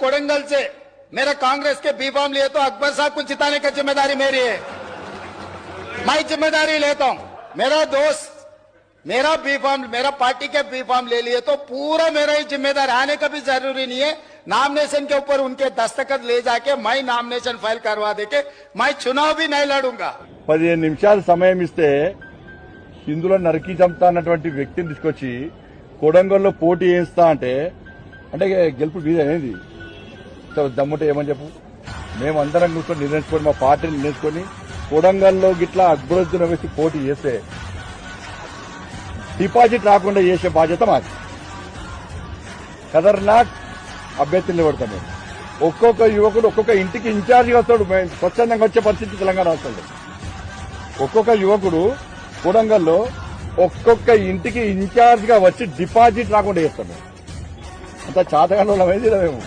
कोडंगल से मेरा कांग्रेस के बी फॉर्म लिए तो अकबर साहब को जिताने का जिम्मेदारी मेरी है। मैं जिम्मेदारी लेता हूं। मेरा दोस्त मेरा बी फॉर्म, मेरा पार्टी के बी फॉर्म ले लिए तो पूरा मेरा ही जिम्मेदार, आने का भी जरूरी नहीं है। नामिनेशन के ऊपर उनके दस्तखत ले जाके मैं नामिनेशन फाइल करवा देके मैं चुनाव भी नहीं लड़ूंगा। 15 నిమిషాలు సమయం ఇస్తే హిందువుల నరికి చంపుతా అన్నటువంటి వ్యక్తిని తీసుకొచ్చి కొడంగల్లో పోటీ చేయిస్తా అంటే గెలుపు మీద అనేది దమ్ముంటే ఏమని చెప్పు. మేమందరం కూర్చొని నిర్ణయించుకొని, మా పార్టీని నిర్ణయించుకొని కొడంగల్లో గిట్లా అగ్రొద్దున వేసి పోటీ చేస్తే డిపాజిట్ రాకుండా చేసే బాధ్యత మాది. ఖతర్నాక్ అభ్యర్థులు నిలబడతాం మేము. ఒక్కొక్క యువకుడు ఒక్కొక్క ఇంటికి ఇన్ఛార్జిగా వస్తాడు. స్వచ్ఛందంగా వచ్చే పరిస్థితి తెలంగాణ వస్తుంది. ఒక్కొక్క యువకుడు కొడంగల్లో ఒక్కొక్క ఇంటికి ఇన్ఛార్జిగా వచ్చి డిపాజిట్ రాకుండా చేస్తాం. అంత చాతగానే మేము